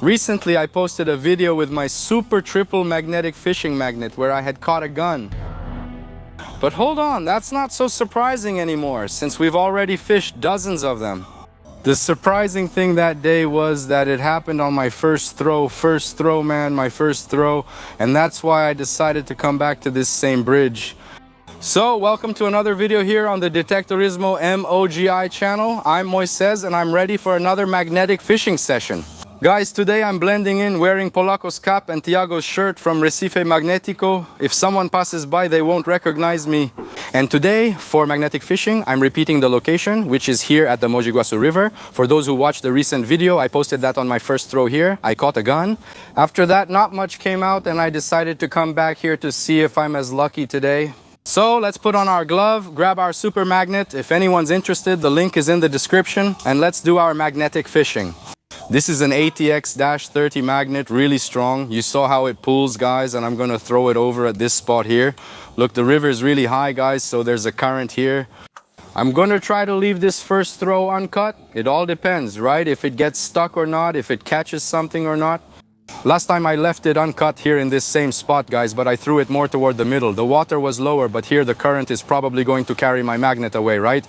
Recently, I posted a video with my super triple magnetic fishing magnet where I had caught a gun. But hold on, that's not so surprising anymore since we've already fished dozens of them. The surprising thing that day was that it happened on my first throw, man, my first throw. And that's why I decided to come back to this same bridge. So, welcome to another video here on the Detectorismo MOGI channel. I'm Moises and I'm ready for another magnetic fishing session. Guys, today I'm blending in wearing Polaco's cap and Tiago's shirt from Recife Magnetico. If someone passes by, they won't recognize me. And today, for magnetic fishing, I'm repeating the location, which is here at the Mojiguassu River. For those who watched the recent video, I posted that on my first throw here. I caught a gun. After that, not much came out and I decided to come back here to see if I'm as lucky today. So let's put on our glove, grab our super magnet. If anyone's interested, the link is in the description, and let's do our magnetic fishing. This is an ATX-30 magnet, really strong. You saw how it pulls, guys, and I'm gonna throw it over at this spot here. Look, the river is really high, guys, so there's a current here. I'm gonna try to leave this first throw uncut. It all depends, right? If it gets stuck or not, if it catches something or not. Last time I left it uncut here in this same spot, guys, but I threw it more toward the middle. The water was lower, but here the current is probably going to carry my magnet away, right?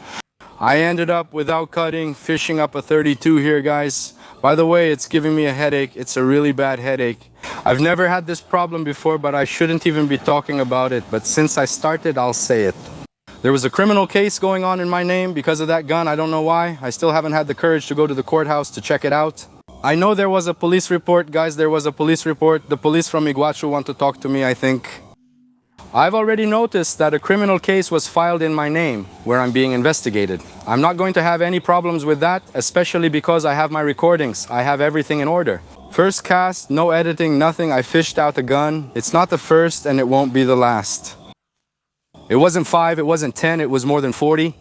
I ended up, without cutting, fishing up a 32 here, guys. By the way, it's giving me a headache. It's a really bad headache. I've never had this problem before, but I shouldn't even be talking about it. But since I started, I'll say it. There was a criminal case going on in my name because of that gun. I don't know why. I still haven't had the courage to go to the courthouse to check it out. I know there was a police report, guys. There was a police report. The police from Mojiguassu want to talk to me, I think. I've already noticed that a criminal case was filed in my name where I'm being investigated. I'm not going to have any problems with that, especially because I have my recordings. I have everything in order. First cast, no editing, nothing. I fished out the gun. It's not the first and it won't be the last. It wasn't 5, it wasn't 10, it was more than 40.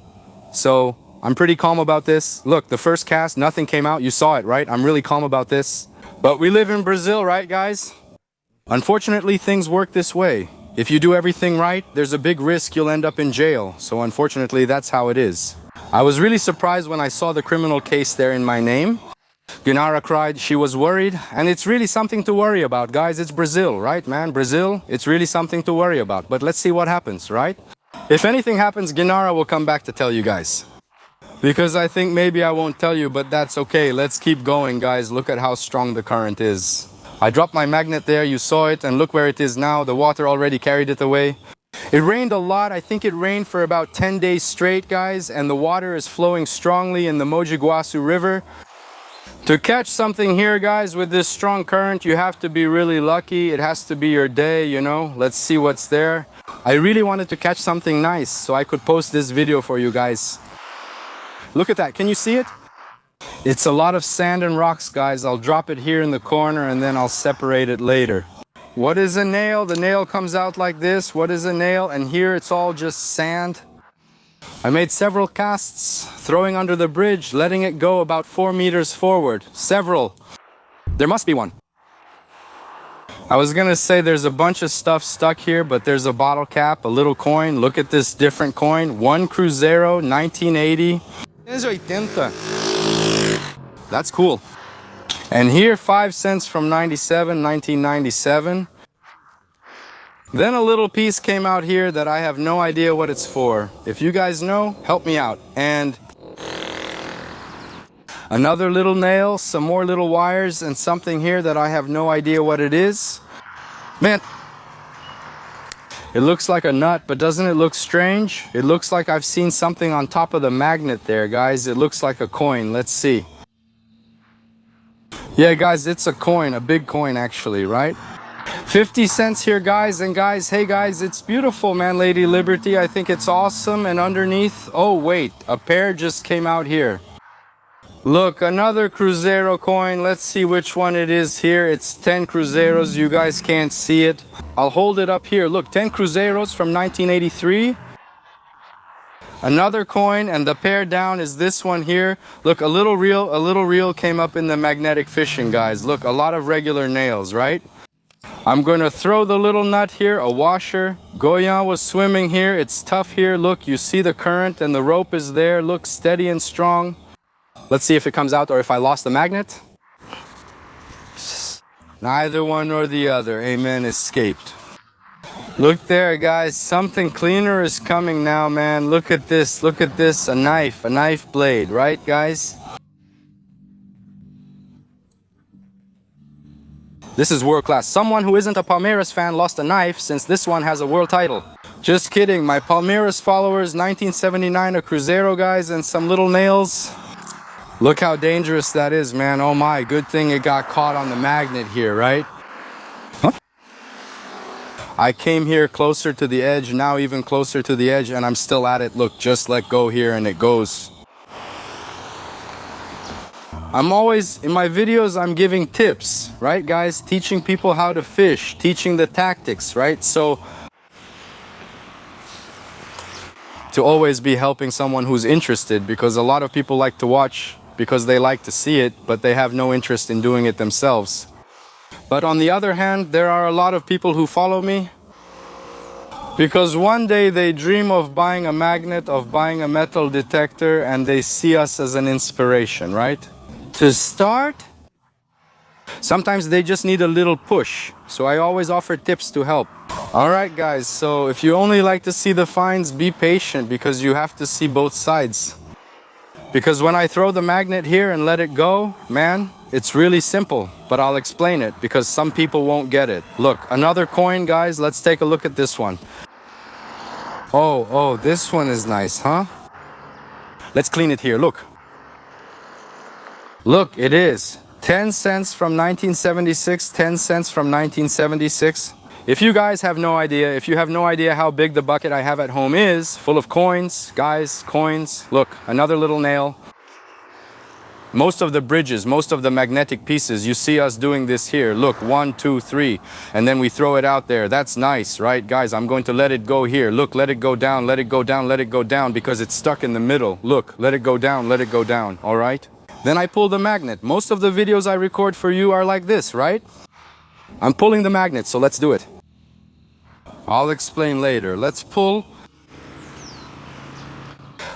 So I'm pretty calm about this. Look, the first cast, nothing came out. You saw it, right? I'm really calm about this. But we live in Brazil, right, guys? Unfortunately, things work this way. If you do everything right, there's a big risk you'll end up in jail. So unfortunately, that's how it is. I was really surprised when I saw the criminal case there in my name. Gunara cried, she was worried, and it's really something to worry about, guys. It's Brazil, right, man? Brazil, it's really something to worry about. But let's see what happens, right? If anything happens, Gunara will come back to tell you guys. Because I think maybe I won't tell you, but that's okay. Let's keep going, guys. Look at how strong the current is. I dropped my magnet there, you saw it, and look where it is now. The water already carried it away. It rained a lot. I think it rained for about 10 days straight, guys, and the water is flowing strongly in the Mojiguassu River. To catch something here, guys, with this strong current, you have to be really lucky. It has to be your day, you know. Let's see what's there. I really wanted to catch something nice so I could post this video for you guys. Look at that. Can you see it? It's a lot of sand and rocks, guys. I'll drop it here in the corner and then I'll separate it later. What is a nail? The nail comes out like this. What is a nail? And here it's all just sand. I made several casts, throwing under the bridge, letting it go about 4 meters forward. Several. There must be one. I was gonna say there's a bunch of stuff stuck here, but there's a bottle cap, a little coin. Look at this different coin. 1 Cruzeiro, 1980. 1980. That's cool. And here, 5 cents from 1997. Then a little piece came out here that I have no idea what it's for. If you guys know, help me out. And another little nail, some more little wires, and something here that I have no idea what it is. Man, it looks like a nut, but doesn't it look strange? It looks like I've seen something on top of the magnet there, guys. It looks like a coin. Let's see. Yeah, guys, it's a coin, a big coin actually, right? 50 cents here, guys. And guys, hey guys, it's beautiful, man. Lady Liberty, I think it's awesome. And underneath, oh wait, a pair just came out here. Look, another Cruzeiro coin. Let's see which one it is here. It's 10 Cruzeiros. You guys can't see it. I'll hold it up here. Look, 10 Cruzeiros from 1983. Another coin, and the pair down is this one here. Look, a little reel came up in the magnetic fishing, guys. Look, a lot of regular nails, right? I'm going to throw the little nut here, a washer. Goyan was swimming here. It's tough here. Look, you see the current and the rope is there. Look, steady and strong. Let's see if it comes out or if I lost the magnet. Neither one nor the other. Amen. Escaped. Look there, guys. Something cleaner is coming now, man. Look at this. Look at this. A knife blade, right, guys? This is world class. Someone who isn't a Palmeiras fan lost a knife since this one has a world title. Just kidding. My Palmeiras followers, 1979, a Cruzeiro, guys, and some little nails. Look how dangerous that is, man. Oh my, good thing it got caught on the magnet here, right? Huh? I came here closer to the edge, now even closer to the edge, and I'm still at it. Look, just let go here and it goes. I'm always, in my videos, I'm giving tips, right, guys? Teaching people how to fish, teaching the tactics, right? So, to always be helping someone who's interested, because a lot of people like to watch because they like to see it, but they have no interest in doing it themselves. But on the other hand, there are a lot of people who follow me because one day they dream of buying a magnet, of buying a metal detector, and they see us as an inspiration, right? To start, sometimes they just need a little push. So I always offer tips to help. All right, guys, so if you only like to see the finds, be patient because you have to see both sides. Because when I throw the magnet here and let it go, man, it's really simple, but I'll explain it because some people won't get it. Look, another coin, guys. Let's take a look at this one. Oh, this one is nice, huh? Let's clean it here. Look. Look, it is 10 cents from 1976, 10 cents from 1976. If you guys have no idea, if you have no idea how big the bucket I have at home is, full of coins, guys, coins. Look, another little nail. Most of the bridges, most of the magnetic pieces, you see us doing this here. Look, 1, 2, 3, and then we throw it out there. That's nice, right? Guys, I'm going to let it go here. Look, let it go down, let it go down, let it go down because it's stuck in the middle. Look, let it go down, all right? Then I pull the magnet. Most of the videos I record for you are like this, right? I'm pulling the magnet, so let's do it. I'll explain later. Let's pull.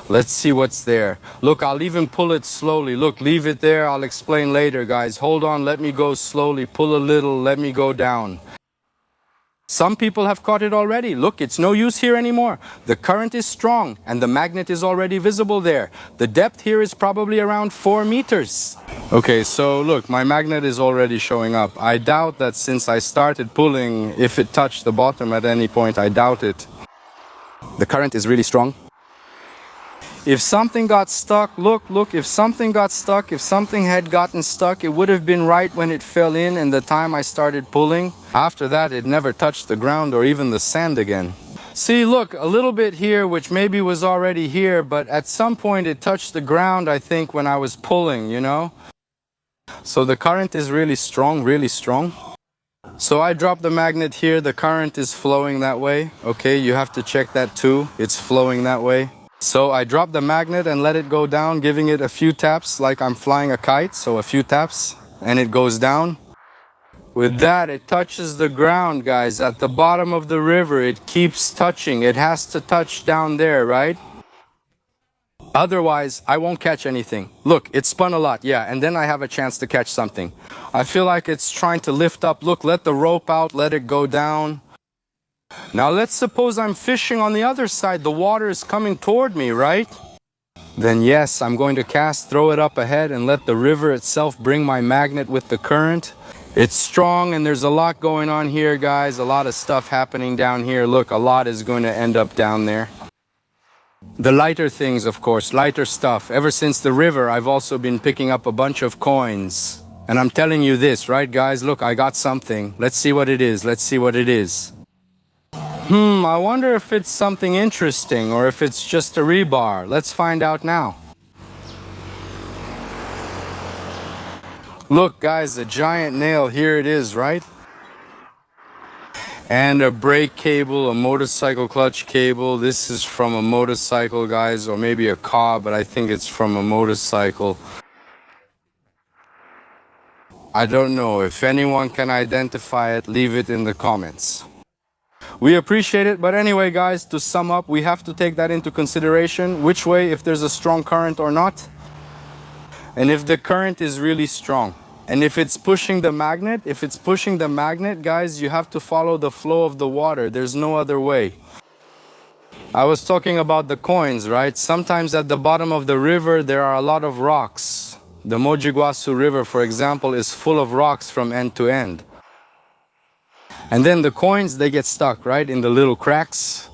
Let's see what's there. Look, I'll even pull it slowly. Look, leave it there. I'll explain later, guys. Hold on, let me go slowly. Pull a little, let me go down. Some people have caught it already. Look, it's no use here anymore. The current is strong and the magnet is already visible there. The depth here is probably around 4 meters. Okay, so look, my magnet is already showing up. I doubt that since I started pulling, if it touched the bottom at any point, I doubt it. The current is really strong. If something got stuck, look, if something got stuck, if something had gotten stuck, it would have been right when it fell in and the time I started pulling. After that, it never touched the ground or even the sand again. See, look, a little bit here, which maybe was already here, but at some point it touched the ground, I think, when I was pulling, you know? So the current is really strong, really strong. So I drop the magnet here, the current is flowing that way. Okay, you have to check that too, it's flowing that way. So I drop the magnet and let it go down, giving it a few taps like I'm flying a kite. So a few taps and it goes down. With that, it touches the ground, guys. At the bottom of the river, it keeps touching. It has to touch down there, right? Otherwise, I won't catch anything. Look, it spun a lot, yeah, and then I have a chance to catch something. I feel like it's trying to lift up. Look, let the rope out, let it go down. Now let's suppose I'm fishing on the other side. The water is coming toward me, right? Then yes, I'm going to cast, throw it up ahead and let the river itself bring my magnet with the current. It's strong and there's a lot going on here, guys. A lot of stuff happening down here. Look, a lot is going to end up down there. The lighter things, of course, lighter stuff. Ever since the river, I've also been picking up a bunch of coins. And I'm telling you this, right, guys? Look, I got something. Let's see what it is. Let's see what it is. I wonder if it's something interesting or if it's just a rebar. Let's find out now. Look, guys, a giant nail. Here it is, right? And a brake cable, a motorcycle clutch cable. This is from a motorcycle, guys, or maybe a car, but I think it's from a motorcycle. I don't know. If anyone can identify it, leave it in the comments. We appreciate it, but anyway, guys, to sum up, we have to take that into consideration. Which way, if there's a strong current or not. And if the current is really strong. And if it's pushing the magnet, guys, you have to follow the flow of the water. There's no other way. I was talking about the coins, right? Sometimes at the bottom of the river, there are a lot of rocks. The Mojiguassu River, for example, is full of rocks from end to end. And then the coins, they get stuck, right, in the little cracks.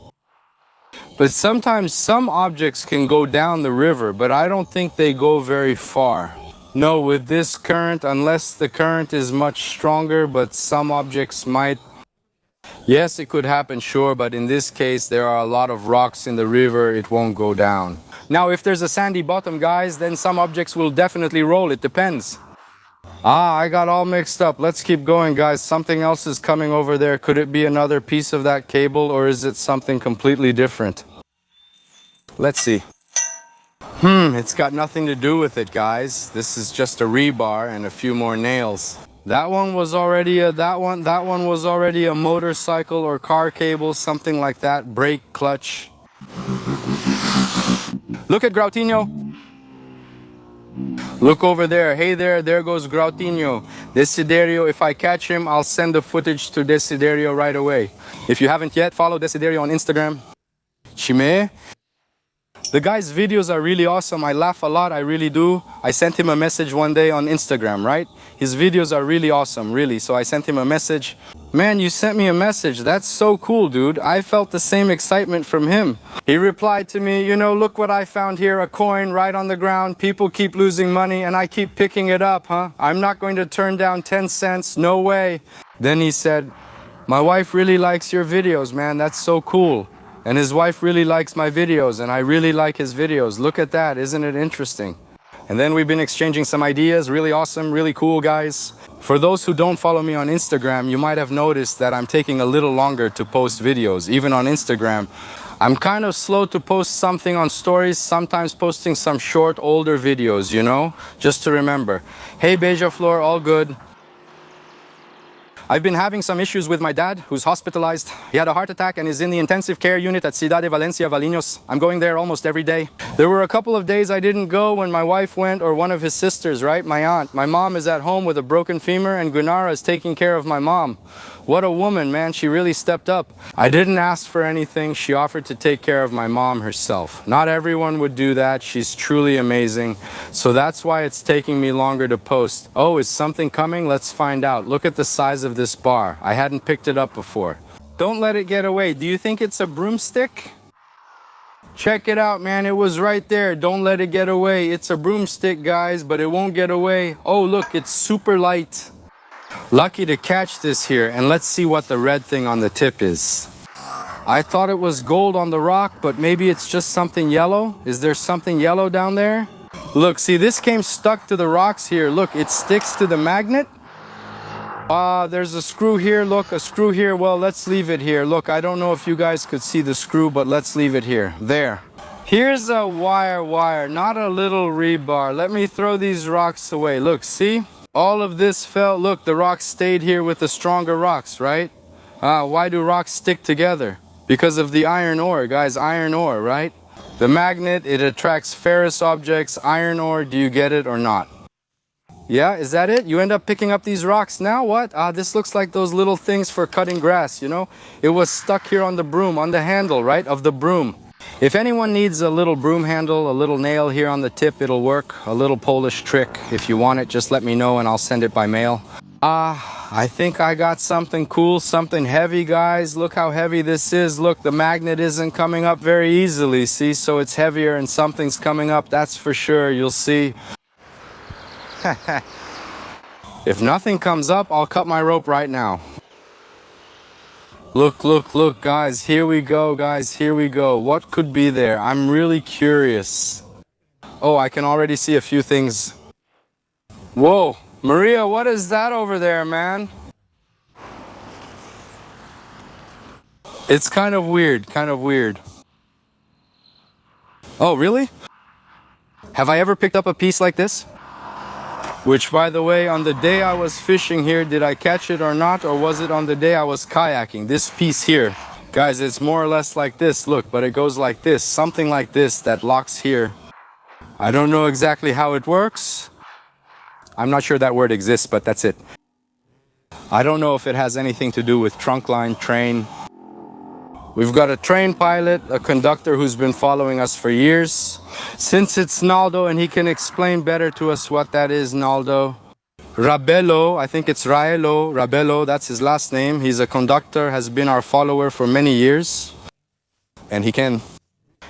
But sometimes some objects can go down the river, but I don't think they go very far. No, with this current, unless the current is much stronger, but some objects might. Yes, it could happen, sure, but in this case, there are a lot of rocks in the river, it won't go down. Now, if there's a sandy bottom, guys, then some objects will definitely roll, it depends. Ah, I got all mixed up. Let's keep going, guys. Something else is coming over there. Could it be another piece of that cable, or is it something completely different? Let's see. It's got nothing to do with it, guys. This is just a rebar and a few more nails. That one was already a motorcycle or car cable, something like that. Brake, clutch. Look at Grautinho. Look over there. Hey there goes Grautinho. Desiderio, if I catch him, I'll send the footage to Desiderio right away. If you haven't yet, follow Desiderio on Instagram. Chime. The guy's videos are really awesome. I laugh a lot, I really do. I sent him a message one day on Instagram, right? His videos are really awesome, really. So I sent him a message. Man, you sent me a message. That's so cool, dude. I felt the same excitement from him. He replied to me, you know, look what I found here, a coin right on the ground. People keep losing money and I keep picking it up, huh? I'm not going to turn down 10 cents, no way. Then he said, my wife really likes your videos, man. That's so cool. And his wife really likes my videos, and I really like his videos. Look at that, isn't it interesting? And then we've been exchanging some ideas, really awesome, really cool, guys. For those who don't follow me on Instagram, you might have noticed that I'm taking a little longer to post videos, even on Instagram. I'm kind of slow to post something on stories, sometimes posting some short, older videos, you know? Just to remember. Hey, Beja Flor, all good. I've been having some issues with my dad, who's hospitalized. He had a heart attack and is in the intensive care unit at Ciudad de Valencia, Valinhos. I'm going there almost every day. There were a couple of days I didn't go when my wife went, or one of his sisters, right? My aunt. My mom is at home with a broken femur, and Gunara is taking care of my mom. What a woman, man. She really stepped up. I didn't ask for anything. She offered to take care of my mom herself. Not everyone would do that. She's truly amazing. So that's why it's taking me longer to post. Oh, is something coming? Let's find out. Look at the size of this bar. I hadn't picked it up before. Don't let it get away. Do you think it's a broomstick? Check it out, man. It was right there. Don't let it get away. It's a broomstick, guys, but it won't get away. Oh, look, it's super light. Lucky to catch this here, and let's see what the red thing on the tip is. I thought it was gold on the rock, but maybe it's just something yellow. Is there something yellow down there? Look, see, this came stuck to the rocks here. Look, it sticks to the magnet. There's a screw here. Look, a screw here. Well, let's leave it here. Look, I don't know if you guys could see the screw, but let's leave it here. There. Here's a wire, not a little rebar. Let me throw these rocks away. Look, see? All of this fell. Look, the rocks stayed here with the stronger rocks, right? Why do rocks stick together? Because of the iron ore, guys, iron ore, right? The magnet, it attracts ferrous objects, iron ore. Do you get it or not? Yeah, is that it? You end up picking up these rocks now? What? This looks like those little things for cutting grass, you know? It was stuck here on the broom, on the handle, right, of the broom. If anyone needs a little broom handle, a little nail here on the tip, it'll work. A little Polish trick. If you want it, just let me know and I'll send it by mail. I think I got something cool, something heavy, guys. Look how heavy this is. Look, the magnet isn't coming up very easily, see? So it's heavier and something's coming up, that's for sure. You'll see. If nothing comes up, I'll cut my rope right now. Look, look, look, guys, here we go, guys, here we go. What could be there? I'm really curious. Oh, I can already see a few things. Whoa, Maria, what is that over there, man? It's kind of weird, kind of weird. Oh, really? Have I ever picked up a piece like this? Which, by the way, on the day I was fishing here, did I catch it or not? Or was it on the day I was kayaking? This piece here. Guys, it's more or less like this. Look, but it goes like this. Something like this that locks here. I don't know exactly how it works. I'm not sure that word exists, but that's it. I don't know if it has anything to do with trunk line, train. We've got a train pilot, a conductor who's been following us for years. Since it's Naldo and he can explain better to us what that is, Naldo. Rabello, I think it's Raelo, Rabello, that's his last name. He's a conductor, has been our follower for many years. And he can,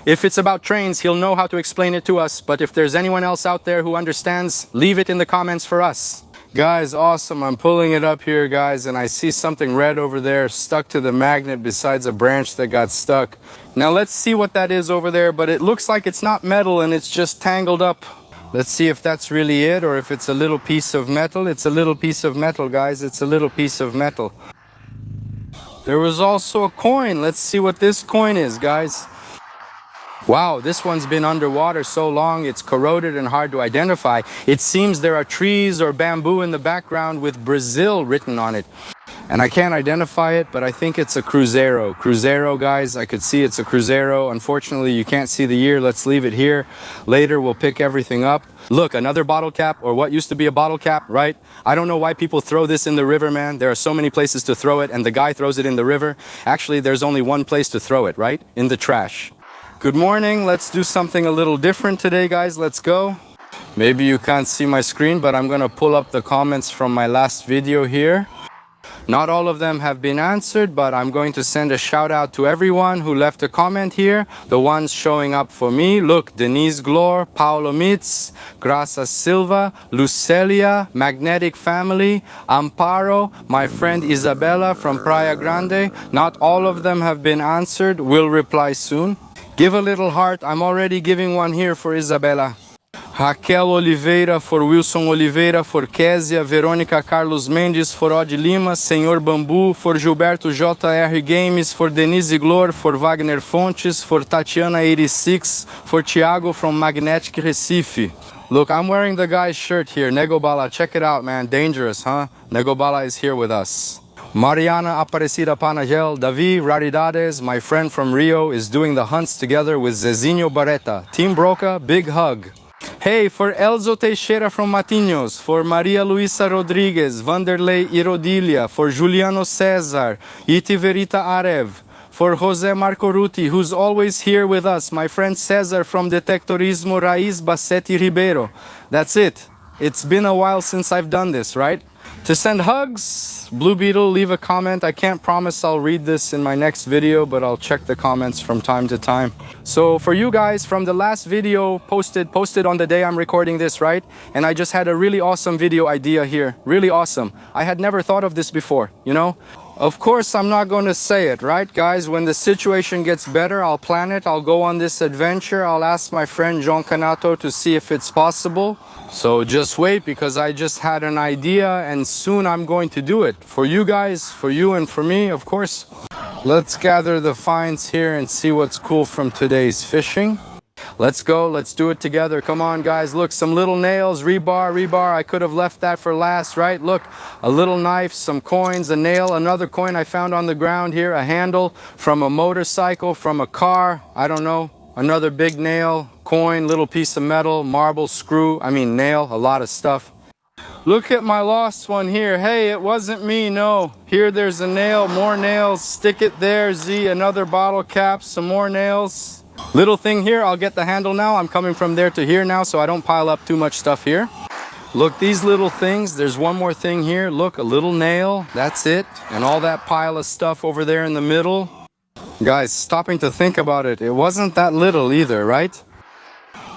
if it's about trains, he'll know how to explain it to us. But if there's anyone else out there who understands, leave it in the comments for us. Guys, awesome. I'm pulling it up here, guys, and I see something red over there stuck to the magnet besides a branch that got stuck. Now let's see what that is over there, but it looks like it's not metal and it's just tangled up. Let's see if that's really it or if it's a little piece of metal. It's a little piece of metal, guys. It's a little piece of metal. There was also a coin. Let's see what this coin is, guys. Wow, this one's been underwater so long it's corroded and hard to identify. It seems there are trees or bamboo in the background with Brazil written on it. And I can't identify it, but I think it's a Cruzeiro. Cruzeiro, guys, I could see it's a Cruzeiro. Unfortunately, you can't see the year. Let's leave it here. Later, we'll pick everything up. Look, another bottle cap, or what used to be a bottle cap, right? I don't know why people throw this in the river, man. There are so many places to throw it, and the guy throws it in the river. Actually, there's only one place to throw it, right? In the trash. Good morning. Let's do something a little different today, guys. Let's go. Maybe you can't see my screen, but I'm going to pull up the comments from my last video here. Not all of them have been answered, but I'm going to send a shout out to everyone who left a comment here. The ones showing up for me. Look, Denise Glor, Paulo Mitz, Graça Silva, Lucelia, Magnetic Family, Amparo, my friend Isabella from Praia Grande. Not all of them have been answered. We'll reply soon. Give a little heart. I'm already giving one here for Isabella. Raquel Oliveira, for Wilson Oliveira, for Késia, Verônica Carlos Mendes, for Od Lima, Senhor Bambu, for Gilberto JR Games, for Denise Glor, for Wagner Fontes, for Tatiana 86, for Thiago from Magnetic Recife. Look, I'm wearing the guy's shirt here, Negobala. Check it out, man. Dangerous, huh? Negobala is here with us. Mariana Aparecida Panagel, Davi Raridades, my friend from Rio, is doing the hunts together with Zezinho Barreta. Team Broca, big hug. Hey, for Elzo Teixeira from Matinhos, for Maria Luisa Rodrigues, Vanderlei Irodilia, for Juliano Cesar, Itiverita Arev, for Jose Marco Ruti, who's always here with us, my friend Cesar from Detectorismo Raiz Bassetti Ribeiro. That's it. It's been a while since I've done this, right? To send hugs, Blue Beetle, leave a comment. I can't promise I'll read this in my next video, but I'll check the comments from time to time. So for you guys, from the last video posted on the day I'm recording this, right? And I just had a really awesome video idea here. Really awesome. I had never thought of this before, you know? Of course, I'm not going to say it, right, guys? When the situation gets better, I'll plan it. I'll go on this adventure. I'll ask my friend John Canato to see if it's possible. So just wait, because I just had an idea and soon I'm going to do it. For you guys, for you and for me, of course. Let's gather the finds here and see what's cool from today's fishing. Let's go, let's do it together. Come on, guys. Look, some little nails, rebar. I could have left that for last, right? Look, a little knife, some coins, a nail, another coin I found on the ground here, a handle from a motorcycle, from a car, I don't know, another big nail, coin, little piece of metal, marble, screw, nail, a lot of stuff. Look at my lost one here. Hey, it wasn't me, no. Here there's a nail, more nails, stick it there, Z, another bottle cap, some more nails. Little thing here, I'll get the handle now. I'm coming from there to here now, so I don't pile up too much stuff here. Look, these little things, there's one more thing here. Look, a little nail, that's it. And all that pile of stuff over there in the middle. Guys, stopping to think about it, it wasn't that little either, right?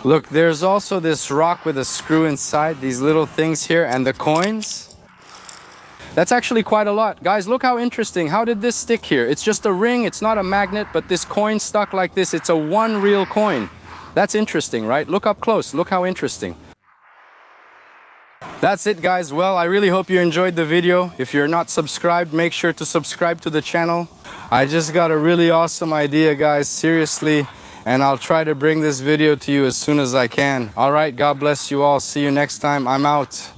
Look, there's also this rock with a screw inside, these little things here, and the coins. That's actually quite a lot. Guys, look how interesting. How did this stick here? It's just a ring, it's not a magnet, but this coin stuck like this. It's a one real coin. That's interesting, right? Look up close, look how interesting. That's it, guys. Well, I really hope you enjoyed the video. If you're not subscribed, make sure to subscribe to the channel. I just got a really awesome idea, guys, seriously. And I'll try to bring this video to you as soon as I can. All right, God bless you all. See you next time. I'm out.